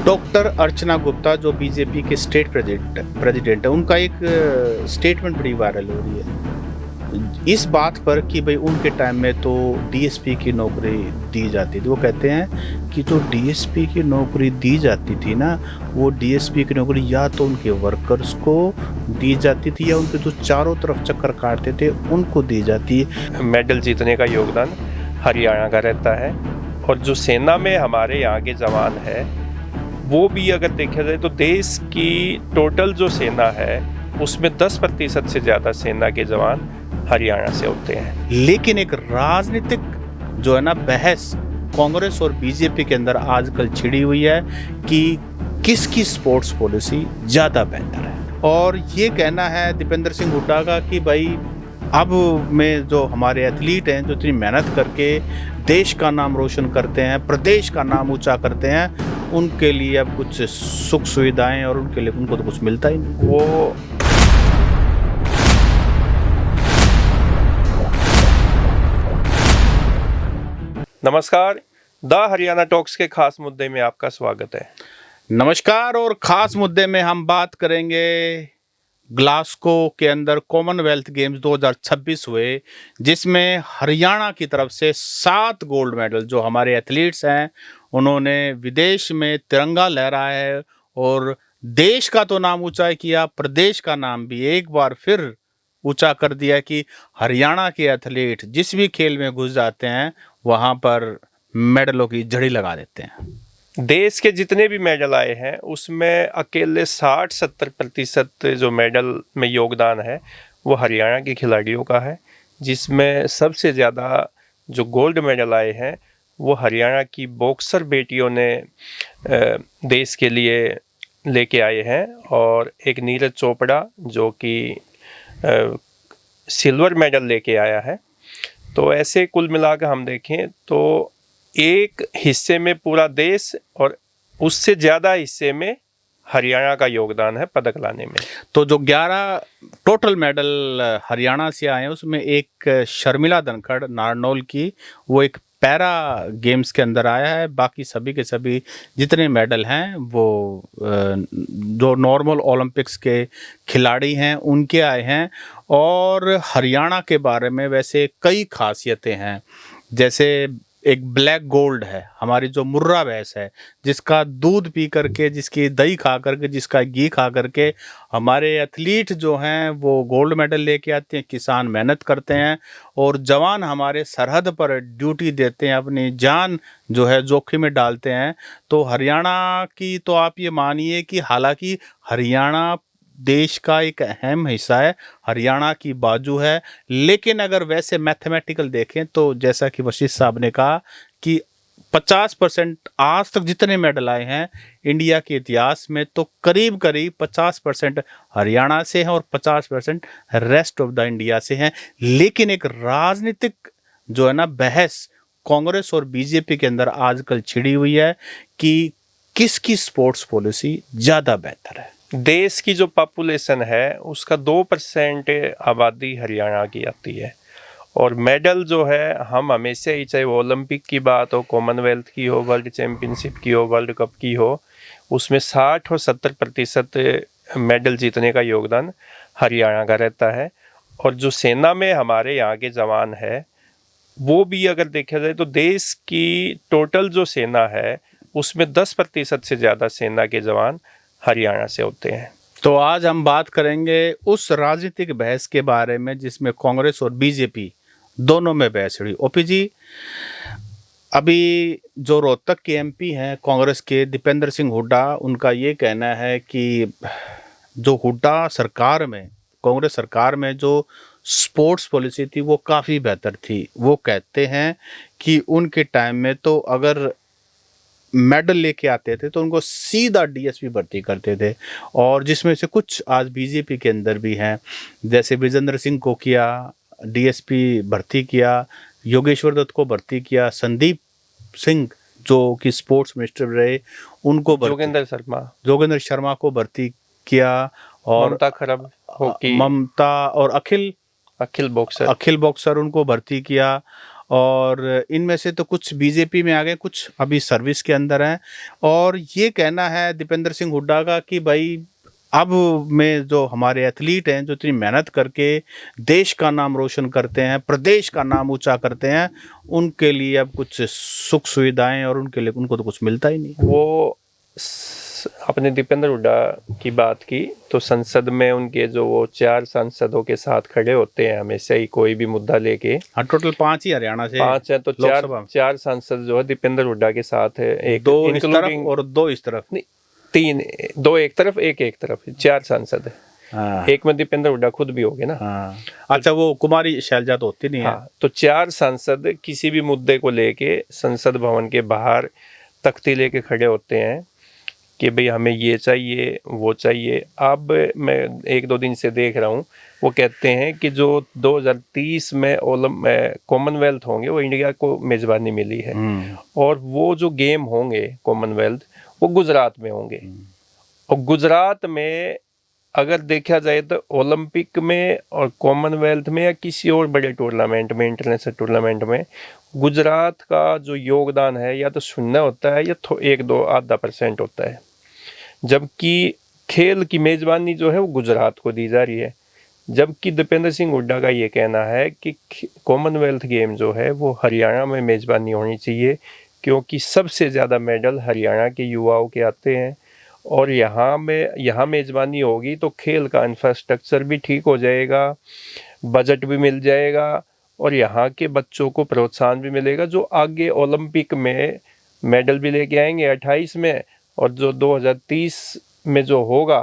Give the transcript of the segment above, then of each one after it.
Doctor अर्चना गुप्ता जो BJP के state president है, उनका एक स्टेटमेंट बड़ी वायरल हो रही है इस बात पर कि भाई उनके टाइम में तो डीएसपी की नौकरी दी जाती थी। वो कहते हैं कि जो डीएसपी की नौकरी दी जाती थी ना, वो डीएसपी की नौकरी या तो उनके वर्कर्स को दी जाती थी या उनके जो चारों तरफ चक्कर काटते थे उनको दी जाती है। मेडल जीतने का योगदान हरियाणा का रहता है और जो सेना में हमारे यहाँ के जवान है वो भी अगर देखा जाए तो देश की टोटल जो सेना है उसमें 10% से ज़्यादा सेना के जवान हरियाणा से होते हैं। लेकिन एक राजनीतिक जो है ना बहस कांग्रेस और बीजेपी के अंदर आजकल छिड़ी हुई है कि किसकी स्पोर्ट्स पॉलिसी ज़्यादा बेहतर है। और ये कहना है दीपेंद्र सिंह हुड्डा का कि भाई अब में जो हमारे एथलीट हैं जो इतनी मेहनत करके देश का नाम रोशन करते हैं, प्रदेश का नाम ऊंचा करते हैं, उनके लिए अब कुछ सुख सुविधाएं और उनके लिए उनको तो कुछ मिलता ही नहीं। वो नमस्कार, द हरियाणा टॉक्स के खास मुद्दे में आपका स्वागत है। नमस्कार। और खास मुद्दे में हम बात करेंगे ग्लासगो के अंदर कॉमनवेल्थ गेम्स 2026 हुए, जिसमें हरियाणा की तरफ से 7 गोल्ड मेडल जो हमारे एथलीट्स हैं उन्होंने विदेश में तिरंगा लहराया है और देश का तो नाम ऊंचा किया, प्रदेश का नाम भी एक बार फिर ऊंचा कर दिया कि हरियाणा के एथलीट जिस भी खेल में घुस जाते हैं वहां पर मेडलों की झड़ी लगा देते हैं। देश के जितने भी मेडल आए हैं उसमें अकेले 60-70% जो मेडल में योगदान है वो हरियाणा के खिलाड़ियों का है, जिसमें सबसे ज़्यादा जो गोल्ड मेडल आए हैं वो हरियाणा की बॉक्सर बेटियों ने देश के लिए लेके आए हैं। और एक नीरज चोपड़ा जो कि सिल्वर मेडल लेके आया है। तो ऐसे कुल मिलाकर हम देखें तो एक हिस्से में पूरा देश और उससे ज़्यादा हिस्से में हरियाणा का योगदान है पदक लाने में। तो जो 11 टोटल मेडल हरियाणा से आए हैं उसमें एक शर्मिला धनखड़ नारनौल की, वो एक पैरा गेम्स के अंदर आया है। बाकी सभी के सभी जितने मेडल हैं वो जो नॉर्मल ओलंपिक्स के खिलाड़ी हैं उनके आए हैं। और हरियाणा के बारे में वैसे कई खासियतें हैं, जैसे एक ब्लैक गोल्ड है, हमारी जो मुर्रा भैंस है जिसका दूध पी करके, जिसकी दही खा करके, जिसका घी खा करके हमारे एथलीट जो हैं वो गोल्ड मेडल लेके आते हैं। किसान मेहनत करते हैं और जवान हमारे सरहद पर ड्यूटी देते हैं, अपनी जान जो है जोखिम में डालते हैं। तो हरियाणा की तो आप ये मानिए कि हालांकि हरियाणा देश का एक अहम हिस्सा है, हरियाणा की बाजू है, लेकिन अगर वैसे मैथमेटिकल देखें तो जैसा कि वशिष्ठ साहब ने कहा कि 50% आज तक जितने मेडल आए हैं इंडिया के इतिहास में तो करीब करीब 50% हरियाणा से हैं और 50% रेस्ट ऑफ द इंडिया से हैं। लेकिन एक राजनीतिक जो है ना बहस कांग्रेस और बीजेपी के अंदर आजकल छिड़ी हुई है कि किसकी स्पोर्ट्स पॉलिसी ज़्यादा बेहतर है। देश की जो पॉपुलेशन है उसका 2% आबादी हरियाणा की आती है और मेडल जो है हम हमेशा ही, चाहे वो ओलंपिक की बात हो, कॉमनवेल्थ की हो, वर्ल्ड चैम्पियनशिप की हो, वर्ल्ड कप की हो, उसमें 60 और 70% मेडल जीतने का योगदान हरियाणा का रहता है। और जो सेना में हमारे यहाँ के जवान है वो भी अगर देखा जाए तो देश की टोटल जो सेना है उसमें 10% से ज़्यादा सेना के जवान हरियाणा से होते हैं। तो आज हम बात करेंगे उस राजनीतिक बहस के बारे में जिसमें कांग्रेस और बीजेपी दोनों में बहस हुई। ओपी जी, अभी जो रोहतक के एमपी हैं कांग्रेस के दीपेंद्र सिंह हुड्डा, उनका ये कहना है कि जो हुड्डा सरकार में, कांग्रेस सरकार में जो स्पोर्ट्स पॉलिसी थी वो काफ़ी बेहतर थी। वो कहते हैं कि उनके टाइम में तो अगर मेडल लेके आते थे तो उनको सीधा डीएसपी भर्ती करते थे, और जिसमें से कुछ आज बीजेपी के अंदर भी हैं, जैसे विजेंद्र सिंह को किया डीएसपी भर्ती किया, योगेश्वर दत्त को भर्ती किया, संदीप सिंह जो कि स्पोर्ट्स मिनिस्टर रहे उनको जोगेंद्र शर्मा को भर्ती किया, और ममता खरब हॉकी, ममता और अखिल बॉक्सर उनको भर्ती किया। और इनमें से तो कुछ बीजेपी में आ गए, कुछ अभी सर्विस के अंदर हैं। और ये कहना है दीपेंद्र सिंह हुड्डा का कि भाई अब में जो हमारे एथलीट हैं, जो इतनी मेहनत करके देश का नाम रोशन करते हैं, प्रदेश का नाम ऊंचा करते हैं, उनके लिए अब कुछ सुख सुविधाएं और उनके लिए उनको तो कुछ मिलता ही नहीं। वो अपने दीपेंद्र हुड्डा की बात की तो संसद में उनके जो वो 4 सांसदों के साथ खड़े होते हैं हमेशा ही कोई भी मुद्दा लेके। हाँ, टोटल 5 ही हरियाणा से, 5 है तो चार सांसद जो है दीपेंद्र हुड्डा के साथ है, एक 2 इस तरफ इंक्लूडिंग और 2 इस तरफ, नहीं 3, 2 एक तरफ एक तरफ, 4 सांसद है। हाँ, एक में दीपेंद्र हुड्डा खुद भी हो गए ना। हाँ, अच्छा, वो कुमारी शैलजा तो होती नहीं है। हाँ, तो 4 सांसद किसी भी मुद्दे को लेके संसद भवन के बाहर तख्ती लेके खड़े होते हैं कि भाई हमें ये चाहिए वो चाहिए। अब मैं 1-2 दिन से देख रहा हूँ वो कहते हैं कि जो 2030 में कॉमनवेल्थ होंगे वो इंडिया को मेज़बानी मिली है और वो जो गेम होंगे कॉमनवेल्थ वो गुजरात में होंगे। और गुजरात में अगर देखा जाए तो ओलंपिक में और कॉमनवेल्थ में या किसी और बड़े टूर्नामेंट में, इंटरनेशनल टूर्नामेंट में गुजरात का जो योगदान है या तो शून्य होता है या 1-2 होता है। जबकि खेल की मेज़बानी जो है वो गुजरात को दी जा रही है। जबकि दीपेंद्र सिंह हुड्डा का ये कहना है कि कॉमनवेल्थ गेम जो है वो हरियाणा में मेज़बानी होनी चाहिए क्योंकि सबसे ज़्यादा मेडल हरियाणा के युवाओं के आते हैं और यहाँ मेज़बानी होगी तो खेल का इंफ्रास्ट्रक्चर भी ठीक हो जाएगा, बजट भी मिल जाएगा और यहाँ के बच्चों को प्रोत्साहन भी मिलेगा जो आगे ओलंपिक में मेडल भी लेके आएंगे 28 में और जो 2030 में जो होगा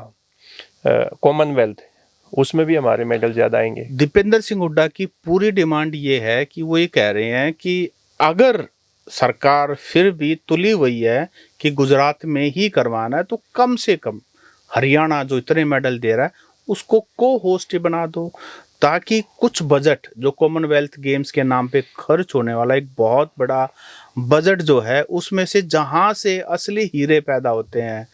कॉमनवेल्थ उसमें भी हमारे मेडल ज़्यादा आएंगे। दीपेंद्र सिंह हुड्डा की पूरी डिमांड ये है कि वो ये कह रहे हैं कि अगर सरकार फिर भी तुली हुई है कि गुजरात में ही करवाना है तो कम से कम हरियाणा जो इतने मेडल दे रहा है उसको को होस्ट बना दो, ताकि कुछ बजट जो कॉमनवेल्थ गेम्स के नाम पे खर्च होने वाला एक बहुत बड़ा बजट जो है उसमें से जहां से असली हीरे पैदा होते हैं,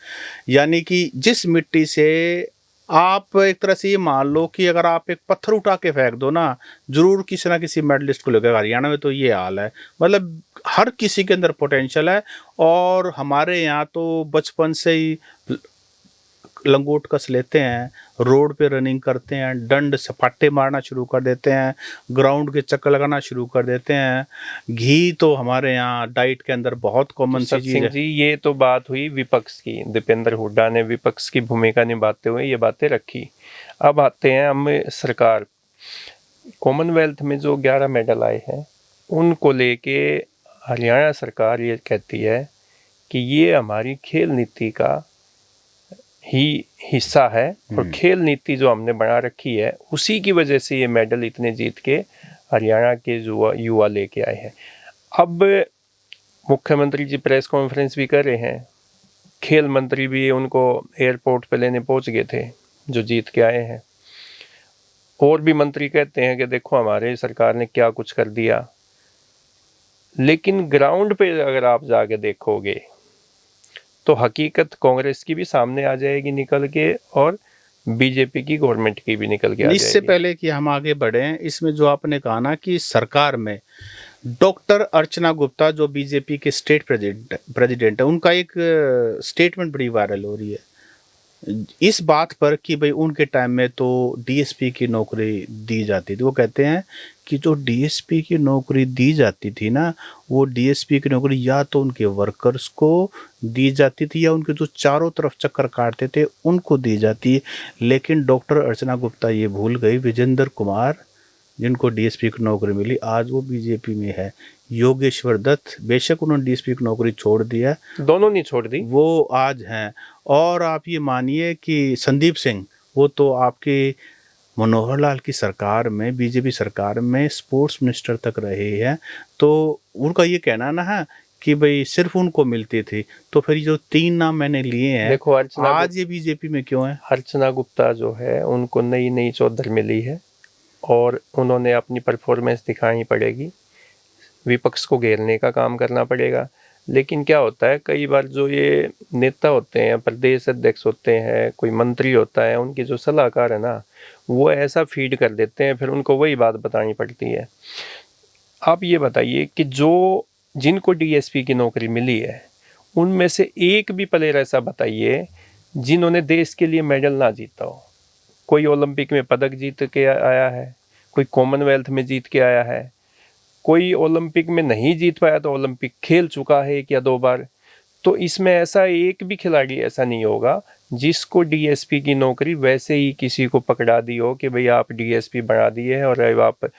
यानी कि जिस मिट्टी से आप एक तरह से ये मान लो कि अगर आप एक पत्थर उठा के फेंक दो ना, जरूर किसी ना किसी मेडलिस्ट को लगेगा। हरियाणा में तो ये हाल है, मतलब हर किसी के अंदर पोटेंशियल है। और हमारे यहाँ तो बचपन से ही लंगोट कस लेते हैं, रोड पे रनिंग करते हैं, डंड सपाटे मारना शुरू कर देते हैं, ग्राउंड के चक्कर लगाना शुरू कर देते हैं। घी तो हमारे यहाँ डाइट के अंदर बहुत कॉमन सी चीज़ है। जी, ये तो बात हुई विपक्ष की। दीपेंद्र हुड्डा ने विपक्ष की भूमिका निभाते हुए ये बातें रखी। अब आते हैं हम सरकार। कॉमनवेल्थ में जो 11 मेडल आए हैं उनको लेके हरियाणा सरकार ये कहती है कि ये हमारी खेल नीति का ही हिस्सा है और खेल नीति जो हमने बना रखी है उसी की वजह से ये मेडल इतने जीत के हरियाणा के युवा लेके आए हैं। अब मुख्यमंत्री जी प्रेस कॉन्फ्रेंस भी कर रहे हैं, खेल मंत्री भी उनको एयरपोर्ट पे लेने पहुंच गए थे जो जीत के आए हैं। और भी मंत्री कहते हैं कि देखो हमारे सरकार ने क्या कुछ कर दिया। लेकिन ग्राउंड पे अगर आप जाके देखोगे तो हकीकत कांग्रेस की भी सामने आ जाएगी निकल के और बीजेपी की गवर्नमेंट की भी निकल के आ जाएगी। इससे पहले कि हम आगे बढ़ें, इसमें जो आपने कहा ना कि सरकार में डॉक्टर अर्चना गुप्ता जो बीजेपी के स्टेट प्रेसिडेंट है, उनका एक स्टेटमेंट बड़ी वायरल हो रही है इस बात पर कि भाई उनके टाइम में तो डीएसपी की नौकरी दी जाती थी। वो कहते हैं कि जो डीएसपी की नौकरी दी जाती थी ना, वो डीएसपी की नौकरी या तो उनके वर्कर्स को दी जाती थी या उनके जो चारों तरफ चक्कर काटते थे उनको दी जाती। लेकिन डॉक्टर अर्चना गुप्ता ये भूल गई, विजेंद्र कुमार जिनको डीएसपी की नौकरी मिली आज वो बीजेपी में है। योगेश्वर दत्त बेशक उन्होंने डीएसपी की नौकरी छोड़ दिया, दोनों नहीं छोड़ दी, वो आज हैं। और आप ये मानिए कि संदीप सिंह वो तो आपके मनोहर लाल की सरकार में, बीजेपी सरकार में स्पोर्ट्स मिनिस्टर तक रहे हैं। तो उनका ये कहना ना है कि भाई सिर्फ उनको मिलती थी, तो फिर जो 3 नाम मैंने लिए हैं देखो आज ये बीजेपी में क्यों है? अर्चना गुप्ता जो है उनको नई चौधर मिली है और उन्होंने अपनी परफॉर्मेंस दिखानी पड़ेगी, विपक्ष को घेरने का काम करना पड़ेगा। लेकिन क्या होता है कई बार जो ये नेता होते हैं, प्रदेश अध्यक्ष होते हैं, कोई मंत्री होता है, उनके जो सलाहकार है ना वो ऐसा फीड कर देते हैं, फिर उनको वही बात बतानी पड़ती है। आप ये बताइए कि जो जिनको डीएसपी की नौकरी मिली है उनमें से एक भी प्लेयर ऐसा बताइए जिन्होंने देश के लिए मेडल ना जीता हो। कोई ओलंपिक में पदक जीत के आया है, कोई कॉमनवेल्थ में जीत के आया है, कोई ओलंपिक में नहीं जीत पाया तो ओलंपिक खेल चुका है 1 या 2 बार। तो इसमें ऐसा एक भी खिलाड़ी ऐसा नहीं होगा जिसको डीएसपी की नौकरी वैसे ही किसी को पकड़ा दी हो कि भाई आप डीएसपी बना दिए हैं और अब आप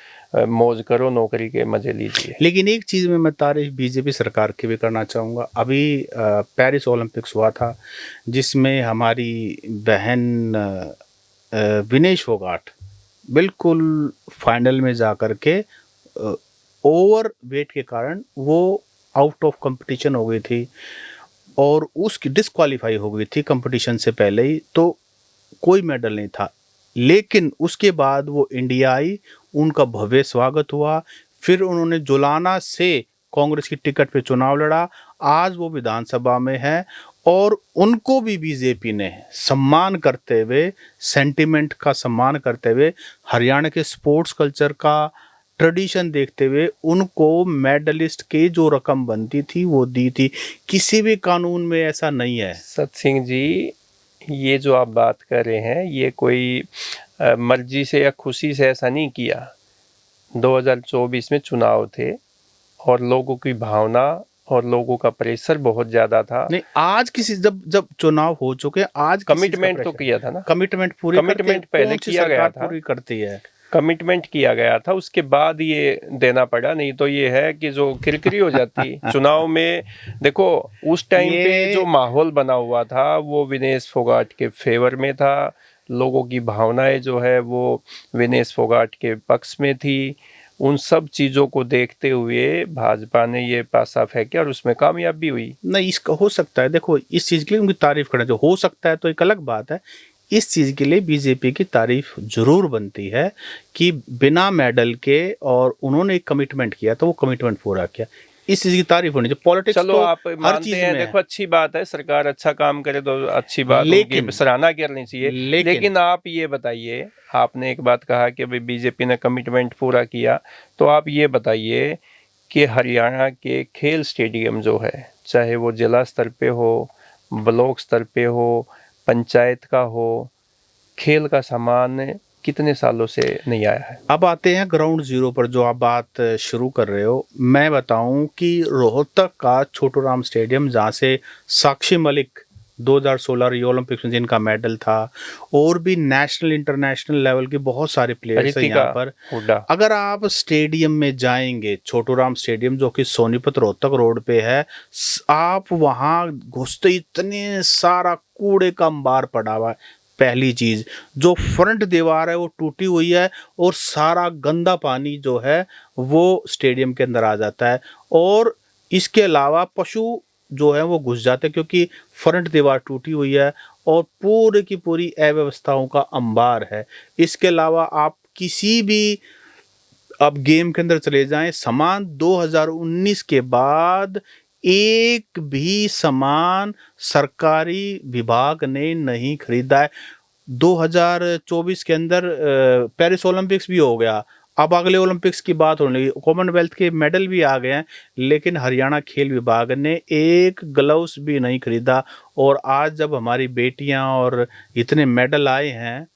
मौज करो, नौकरी के मजे लीजिए। लेकिन एक चीज़ में मैं तारीफ बीजेपी सरकार की भी करना चाहूँगा। अभी पेरिस ओलंपिक्स हुआ था जिसमें हमारी बहन विनेश फोगाट बिल्कुल फाइनल में जा कर के ओवर वेट के कारण वो आउट ऑफ कंपटीशन हो गई थी और उसकी डिस्क्वालीफाई हो गई थी कंपटीशन से पहले ही, तो कोई मेडल नहीं था। लेकिन उसके बाद वो इंडिया आई, उनका भव्य स्वागत हुआ, फिर उन्होंने जुलाना से कांग्रेस की टिकट पे चुनाव लड़ा, आज वो विधानसभा में है और उनको भी बीजेपी ने सम्मान करते हुए, सेंटिमेंट का सम्मान करते हुए, हरियाणा के स्पोर्ट्स कल्चर का ट्रेडिशन देखते हुए उनको मेडलिस्ट की जो रकम बनती थी वो दी थी। किसी भी कानून में ऐसा नहीं है। सत सिंह जी, ये जो आप बात कर रहे हैं ये कोई मर्जी से या खुशी से ऐसा नहीं किया। 2024 में चुनाव थे और लोगों की भावना और लोगों का प्रेशर बहुत ज्यादा था। नहीं, आज किसी जब चुनाव हो चुके, आज कमिटमेंट तो किया था ना, कमिटमेंट पहले किया गया था, पूरी करती है, कमिटमेंट किया गया था, उसके बाद ये देना पड़ा। नहीं तो ये है कि जो किरकिरी हो जाती चुनाव में। देखो उस टाइम पे जो माहौल बना हुआ था वो विनेश फोगाट के फेवर में था, लोगों की भावनाएं जो है वो विनेश फोगाट के पक्ष में थी। उन सब चीज़ों को देखते हुए भाजपा ने ये पासा फेंका और उसमें कामयाब भी हुई। नहीं, इसका हो सकता है, देखो इस चीज़ के लिए उनकी तारीफ करना जो हो सकता है तो एक अलग बात है। इस चीज़ के लिए बीजेपी की तारीफ जरूर बनती है कि बिना मेडल के और उन्होंने एक कमिटमेंट किया तो वो कमिटमेंट पूरा किया, इस चीज़ की तारीफ होनी चाहिए। पॉलिटिक्स चलो तो आप हर मानते चीज़ हैं, में देखो अच्छी बात है, सरकार अच्छा काम करे तो अच्छी बात, लेकिन उनकी सराहना करनी चाहिए। लेकिन आप ये बताइए, आपने एक बात कहा कि भाई बीजेपी ने कमिटमेंट पूरा किया, तो आप ये बताइए कि हरियाणा के खेल स्टेडियम जो है, चाहे वो जिला स्तर पे हो, ब्लॉक स्तर पे हो, पंचायत का हो, खेल का सामान कितने सालों से नहीं आया है। अब आते हैं ग्राउंड जीरो पर जो आप बात शुरू कर रहे हो। मैं बताऊं कि रोहतक का छोटू राम स्टेडियम, जहाँ से साक्षी मलिक 2016 रियो ओलंपिक्स में जिनका मेडल था, और भी नेशनल इंटरनेशनल लेवल के बहुत सारे प्लेयर्स हैं यहाँ पर। अगर आप स्टेडियम में जाएंगे, छोटू राम स्टेडियम जो कि सोनीपत रोहतक रोड पे है, आप वहाँ घुसते इतने सारा कूड़े का अंबार पड़ा हुआ है। पहली चीज, जो फ्रंट दीवार है वो टूटी हुई है और सारा गंदा पानी जो है वो स्टेडियम के अंदर आ जाता है, और इसके अलावा पशु जो है वो घुस जाते हैं क्योंकि फ्रंट दीवार टूटी हुई है और पूरे की पूरी अव्यवस्थाओं का अंबार है। इसके अलावा आप किसी भी अब गेम के अंदर चले जाएं, सामान 2019 के बाद एक भी सामान सरकारी विभाग ने नहीं खरीदा है। 2024 के अंदर पेरिस ओलंपिक्स भी हो गया, अब अगले ओलंपिक्स की बात होने लगी, कॉमनवेल्थ के मेडल भी आ गए हैं, लेकिन हरियाणा खेल विभाग ने एक ग्लव्स भी नहीं खरीदा। और आज जब हमारी बेटियां और इतने मेडल आए हैं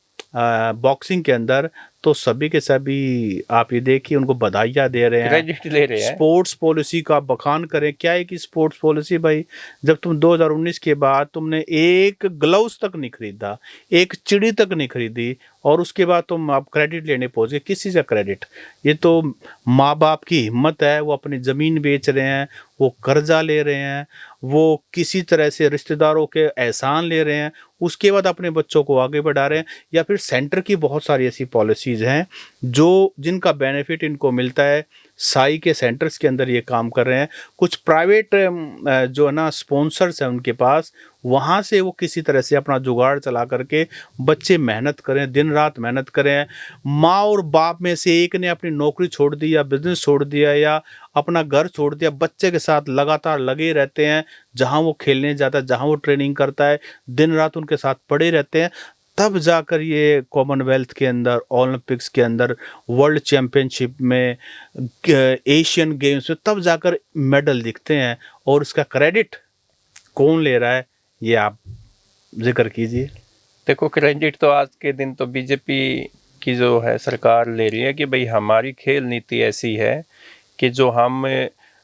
बॉक्सिंग के अंदर, तो सभी के सभी आप ये देखिए उनको बधाइयाँ दे रहे हैं, क्रेडिट ले रहे हैं। स्पोर्ट्स पॉलिसी का बखान करें। क्या है कि स्पोर्ट्स पॉलिसी भाई, जब तुम 2019 के बाद तुमने एक ग्लव्स तक नहीं खरीदा, एक चिड़ी तक नहीं खरीदी, और उसके बाद तुम आप क्रेडिट लेने पहुंचे, किसी से क्रेडिट? ये तो माँ बाप की हिम्मत है, वो अपनी ज़मीन बेच रहे हैं, वो कर्जा ले रहे हैं, वो किसी तरह से रिश्तेदारों के एहसान ले रहे हैं, उसके बाद अपने बच्चों को आगे बढ़ा रहे हैं। या फिर सेंटर की बहुत सारी ऐसी पॉलिसीज़ हैं जो जिनका बेनिफिट इनको मिलता है, साई के सेंटर्स के अंदर ये काम कर रहे हैं। कुछ प्राइवेट जो है ना स्पॉन्सर्स हैं उनके पास, वहाँ से वो किसी तरह से अपना जुगाड़ चला करके बच्चे मेहनत करें, दिन रात मेहनत करें। माँ और बाप में से एक ने अपनी नौकरी छोड़ दी या बिजनेस छोड़ दिया या अपना घर छोड़ दिया, बच्चे के साथ लगातार लगे रहते हैं, जहाँ वो खेलने जाता है, जहाँ वो ट्रेनिंग करता है, दिन रात उनके साथ पड़े रहते हैं, तब जाकर ये कॉमनवेल्थ के अंदर, ओलंपिक्स के अंदर, वर्ल्ड चैंपियनशिप में, एशियन गेम्स में तब जाकर मेडल दिखते हैं। और इसका क्रेडिट कौन ले रहा है, ये आप जिक्र कीजिए। देखो, क्रेडिट तो आज के दिन तो बीजेपी की जो है सरकार ले रही है कि भाई हमारी खेल नीति ऐसी है कि जो हम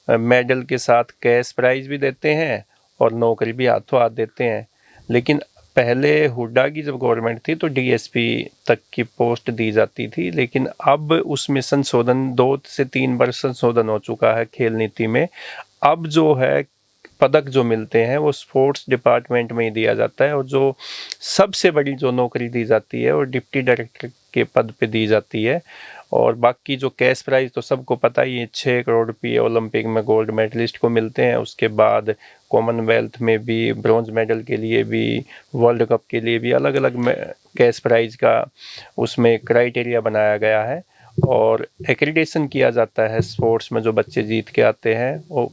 मेडल के साथ कैश प्राइज भी देते हैं और नौकरी भी हाथों हाथ देते हैं। लेकिन पहले हुड्डा की जब गवर्नमेंट थी तो डीएसपी तक की पोस्ट दी जाती थी, लेकिन अब उसमें संशोधन 2 से 3 बार संशोधन हो चुका है खेल नीति में। अब जो है पदक जो मिलते हैं वो स्पोर्ट्स डिपार्टमेंट में ही दिया जाता है, और जो सबसे बड़ी जो नौकरी दी जाती है वो डिप्टी डायरेक्टर के पद पे दी जाती है। और बाकी जो कैश प्राइज तो सबको पता ही है, 6 करोड़ रुपये ओलंपिक में गोल्ड मेडलिस्ट को मिलते हैं। उसके बाद कॉमनवेल्थ में भी ब्रॉन्ज मेडल के लिए भी, वर्ल्ड कप के लिए भी अलग अलग कैश प्राइज का उसमें क्राइटेरिया बनाया गया है। और एक्रीडेशन किया जाता है स्पोर्ट्स में, जो बच्चे जीत के आते हैं वो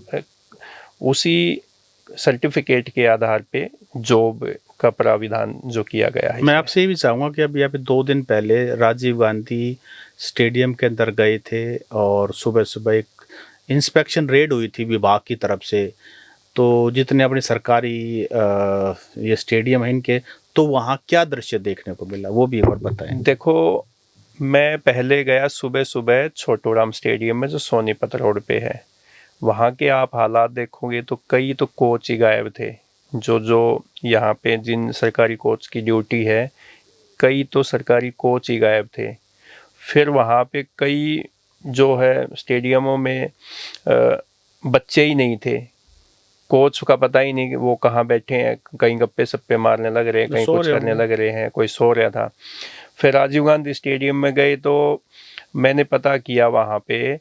उसी सर्टिफिकेट के आधार पे जॉब का प्राविधान जो किया गया है। मैं आपसे ये भी चाहूँगा कि अभी आप 2 दिन पहले राजीव गांधी स्टेडियम के अंदर गए थे और सुबह सुबह एक इंस्पेक्शन रेड हुई थी विभाग की तरफ से, तो जितने अपने सरकारी ये स्टेडियम है इनके, तो वहाँ क्या दृश्य देखने को मिला, वो भी एक बार बताएं। देखो, मैं पहले गया सुबह सुबह छोटूराम स्टेडियम में जो सोनीपत रोड पे है। वहाँ के आप हालात देखोगे तो कई तो कोच ही गायब थे, जो यहाँ पे जिन सरकारी कोच की ड्यूटी है, कई तो सरकारी कोच ही गायब थे। फिर वहाँ पे कई जो है स्टेडियमों में बच्चे ही नहीं थे, कोच का पता ही नहीं कि वो कहाँ बैठे हैं, कहीं गप्पे सप्पे मारने लग रहे हैं, कहीं कुछ करने लग रहे हैं, कोई सो रहा था। फिर राजीव गांधी स्टेडियम में गए तो मैंने पता किया वहाँ पे,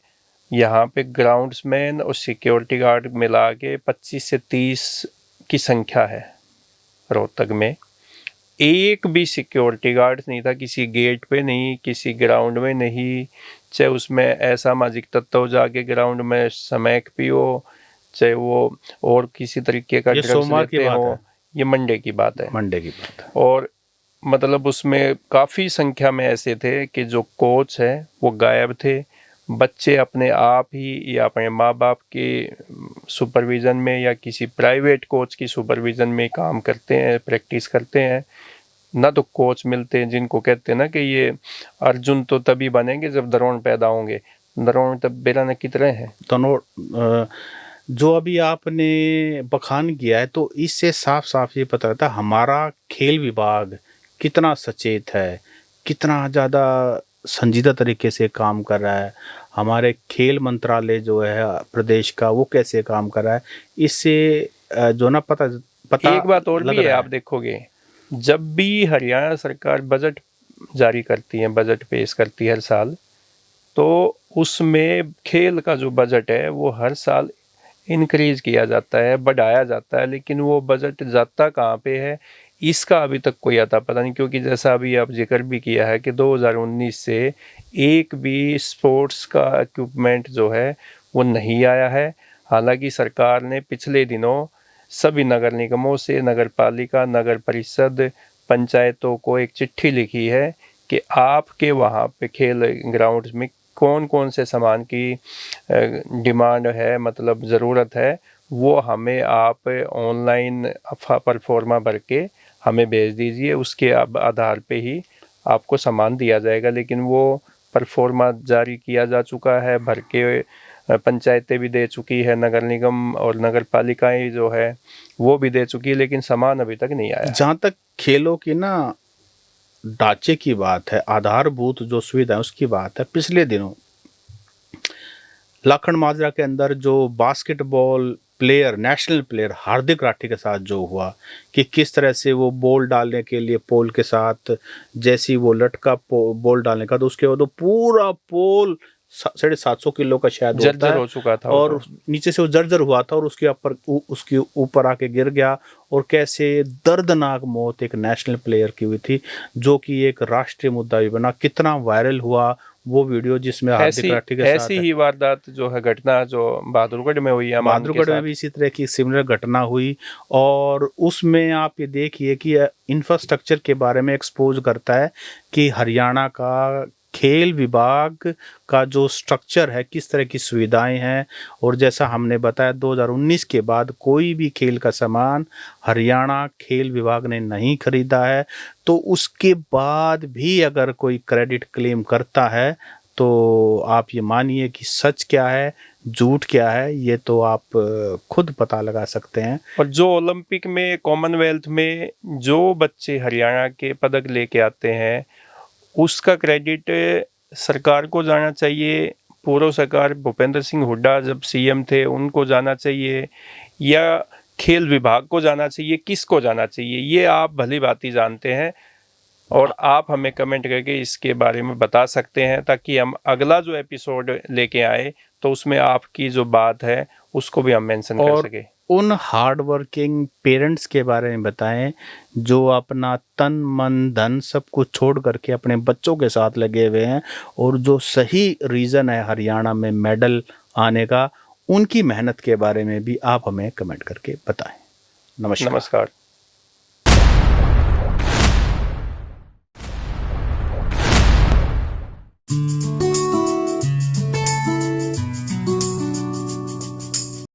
यहाँ पे ग्राउंड्समैन और सिक्योरिटी गार्ड मिला के 25 से 30 की संख्या है। रोहतक में एक भी सिक्योरिटी गार्ड नहीं था, किसी गेट पे नहीं, किसी ग्राउंड में नहीं। चाहे उसमें ऐसा मैजिक तत्व जाके ग्राउंड में स्मैक पियो, चाहे वो और किसी तरीके का ड्रग्स लेते हो, ये मंडे की बात है। मंडे की बात है। और मतलब उसमें काफ़ी संख्या में ऐसे थे कि जो कोच है वो गायब थे। बच्चे अपने आप ही या अपने माँ बाप के सुपरविज़न में या किसी प्राइवेट कोच की सुपरविज़न में काम करते हैं, प्रैक्टिस करते हैं। ना तो कोच मिलते हैं, जिनको कहते हैं ना कि ये अर्जुन तो तभी बनेंगे जब द्रोण पैदा होंगे, द्रोण तब बेरान की तरह हैं। तो जो अभी आपने बखान किया है, तो इससे साफ साफ ये पता रहता है हमारा खेल विभाग कितना सचेत है, कितना ज़्यादा संजीदा तरीके से काम कर रहा है। हमारे खेल मंत्रालय जो है प्रदेश का, वो कैसे काम कर रहा है, इससे जो ना पता एक बात और भी है, आप देखोगे जब भी हरियाणा सरकार बजट जारी करती है, बजट पेश करती है हर साल, तो उसमें खेल का जो बजट है वो हर साल इंक्रीज किया जाता है, बढ़ाया जाता है। लेकिन वो बजट जाता कहाँ पे है, इसका अभी तक कोई आता पता नहीं। क्योंकि जैसा अभी आप जिक्र भी किया है कि 2019 से एक भी स्पोर्ट्स का इक्विपमेंट जो है वो नहीं आया है। हालांकि सरकार ने पिछले दिनों सभी नगर निगमों से, नगर पालिका, नगर परिषद, पंचायतों को एक चिट्ठी लिखी है कि आपके वहाँ पे खेल ग्राउंड्स में कौन कौन से सामान की डिमांड है, मतलब ज़रूरत है, वो हमें आप ऑनलाइन परफॉर्मा भर के हमें भेज दीजिए। उसके आधार पे ही आपको सामान दिया जाएगा। लेकिन वो परफॉर्मा जारी किया जा चुका है, भर के पंचायतें भी दे चुकी है, नगर निगम और नगर पालिकाएं जो है वो भी दे चुकी है, लेकिन सामान अभी तक नहीं आया। जहाँ तक खेलों की ना ढांचे की बात है, आधारभूत जो सुविधा है उसकी बात है, पिछले दिनों लाखन माजरा के अंदर जो बास्केटबॉल प्लेयर, नेशनल प्लेयर हार्दिक राठी के साथ जो हुआ, कि किस तरह से वो बॉल डालने के लिए पोल के साथ जैसी वो लटका बॉल डालने का, तो उसके बाद वो पूरा पोल 750 किलो का शायद जर्जर हो चुका था, और नीचे से वो जर्जर हुआ था और उसके ऊपर आके गिर गया। और कैसे दर्दनाक मौत एक नेशनल प्लेयर की हुई थी, जो कि एक राष्ट्रीय मुद्दा भी बना, कितना वायरल हुआ, वो वीडियो जिसमें हार्दिक ऐसी राठी के साथ ऐसी ही वारदात जो है घटना जो बहादुरगढ़ में हुई है अमान के बहादुरगढ़ में साथ। भी इसी तरह की सिमिलर घटना हुई, और उसमें आप ये देखिए कि इंफ्रास्ट्रक्चर के बारे में एक्सपोज करता है कि हरियाणा का खेल विभाग का जो स्ट्रक्चर है, किस तरह की सुविधाएं हैं। और जैसा हमने बताया 2019 के बाद कोई भी खेल का सामान हरियाणा खेल विभाग ने नहीं खरीदा है। तो उसके बाद भी अगर कोई क्रेडिट क्लेम करता है तो आप ये मानिए कि सच क्या है झूठ क्या है ये तो आप खुद पता लगा सकते हैं। और जो ओलंपिक में कॉमनवेल्थ में जो बच्चे हरियाणा के पदक लेके आते हैं उसका क्रेडिट सरकार को जाना चाहिए, पूर्व सरकार भूपेंद्र सिंह हुड्डा जब सीएम थे उनको जाना चाहिए, या खेल विभाग को जाना चाहिए, किसको जाना चाहिए ये आप भली भांति जानते हैं। और आप हमें कमेंट करके इसके बारे में बता सकते हैं ताकि हम अगला जो एपिसोड लेके आए तो उसमें आपकी जो बात है उसको भी हम मेंशन कर सके। उन हार्ड वर्किंग पेरेंट्स के बारे में बताएं जो अपना तन मन धन सब कुछ छोड़ करके अपने बच्चों के साथ लगे हुए हैं, और जो सही रीज़न है हरियाणा में मेडल आने का, उनकी मेहनत के बारे में भी आप हमें कमेंट करके बताएं। नमस्कार।